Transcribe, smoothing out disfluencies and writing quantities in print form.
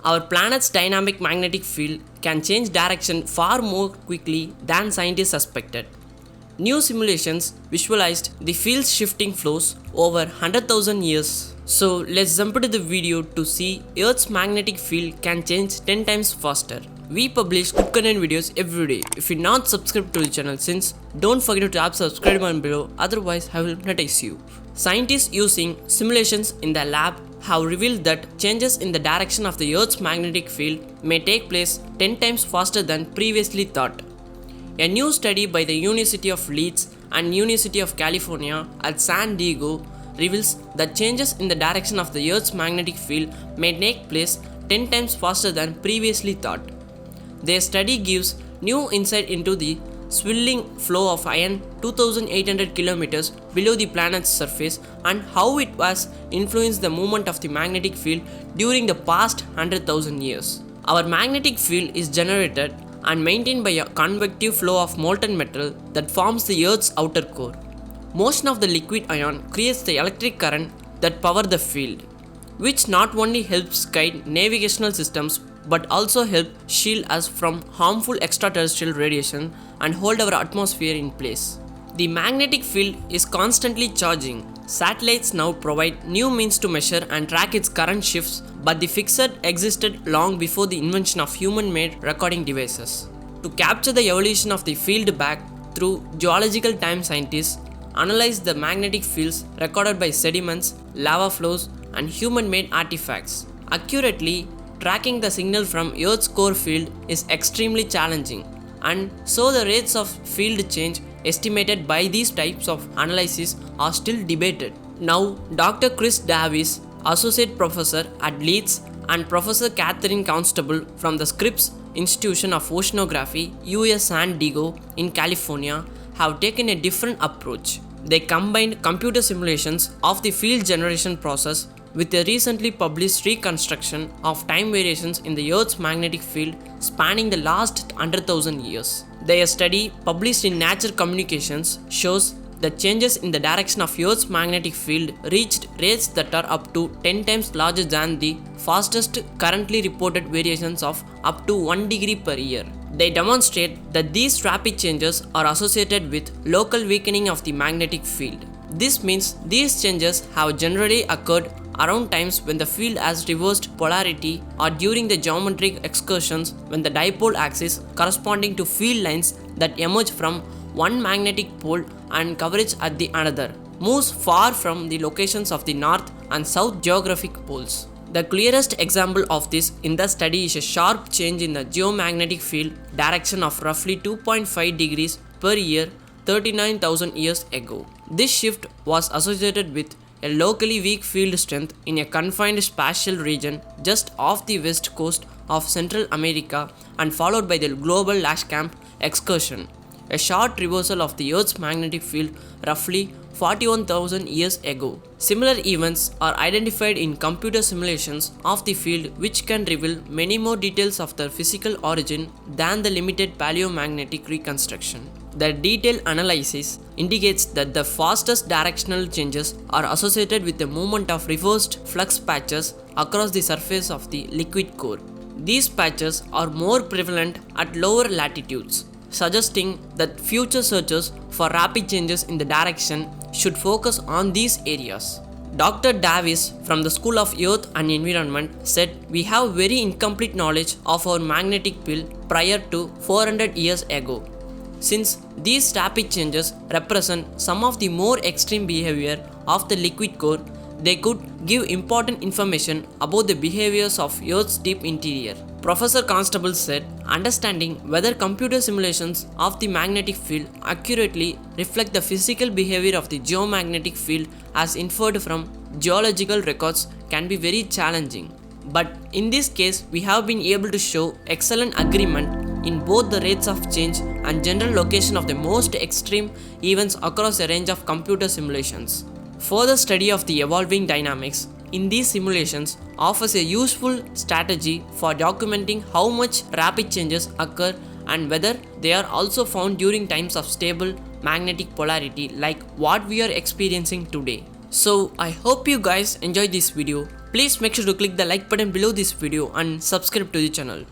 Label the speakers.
Speaker 1: Our planet's dynamic magnetic field can change direction far more quickly than scientists suspected. New simulations visualized the field's shifting flows over 100,000 years. So let's jump into the video to see Earth's magnetic field can change 10 times faster. We publish good content videos every day. If you're not subscribed to the channel since, don't forget to tap subscribe button below, otherwise I will hypnotize you. Scientists using simulations in the lab have revealed that changes in the direction of the Earth's magnetic field may take place 10 times faster than previously thought. A new study by the University of Leeds and University of California at San Diego reveals that changes in the direction of the Earth's magnetic field may take place 10 times faster than previously thought. Their study gives new insight into the swirling flow of iron 2800 kilometers below the planet's surface and how it has influenced the movement of the magnetic field during the past 100,000 years. Our magnetic field is generated and maintained by a convective flow of molten metal that forms the Earth's outer core. Motion of the liquid ion creates the electric current that power the field, which not only helps guide navigational systems but also help shield us from harmful extraterrestrial radiation and hold our atmosphere in place. The magnetic field is constantly charging. Satellites now provide new means to measure and track its current shifts, but the fixer existed long before the invention of human-made recording devices. To capture the evolution of the field back through geological time, scientists analyze the magnetic fields recorded by sediments, lava flows, and human-made artifacts. Accurately tracking the signal from Earth's core field is extremely challenging, and so the rates of field change estimated by these types of analysis are still debated. Now, Dr. Chris Davis, Associate Professor at Leeds, and Professor Catherine Constable from the Scripps Institution of Oceanography, US San Diego in California, have taken a different approach. They combined computer simulations of the field generation process with a recently published reconstruction of time variations in the Earth's magnetic field spanning the last 100,000 years. Their study, published in Nature Communications, shows that changes in the direction of Earth's magnetic field reached rates that are up to 10 times larger than the fastest currently reported variations of up to 1 degree per year. They demonstrate that these rapid changes are associated with local weakening of the magnetic field. This means these changes have generally occurred around times when the field has reversed polarity or during the geometric excursions when the dipole axis corresponding to field lines that emerge from one magnetic pole and coverage at the another moves far from the locations of the north and south geographic poles. The clearest example of this in the study is a sharp change in the geomagnetic field direction of roughly 2.5 degrees per year 39,000 years ago. This shift was associated with a locally weak field strength in a confined spatial region just off the west coast of Central America and followed by the global Lashkamp excursion, a short reversal of the Earth's magnetic field roughly 41,000 years ago. Similar events are identified in computer simulations of the field which can reveal many more details of their physical origin than the limited paleomagnetic reconstruction. The detailed analysis indicates that the fastest directional changes are associated with the movement of reversed flux patches across the surface of the liquid core. These patches are more prevalent at lower latitudes, suggesting that future searchers for rapid changes in the direction should focus on these areas. Dr. Davis from the School of Earth and Environment said, "We have very incomplete knowledge of our magnetic field prior to 400 years ago. Since these rapid changes represent some of the more extreme behavior of the liquid core, they could give important information about the behaviors of Earth's deep interior." Professor Constable said, "Understanding whether computer simulations of the magnetic field accurately reflect the physical behavior of the geomagnetic field as inferred from geological records can be very challenging. But in this case, we have been able to show excellent agreement in both the rates of change and general location of the most extreme events across a range of computer simulations." Further study of the evolving dynamics in these simulations offers a useful strategy for documenting how much rapid changes occur and whether they are also found during times of stable magnetic polarity like what we are experiencing today. So I hope you guys enjoyed this video. Please make sure to click the like button below this video and subscribe to the channel.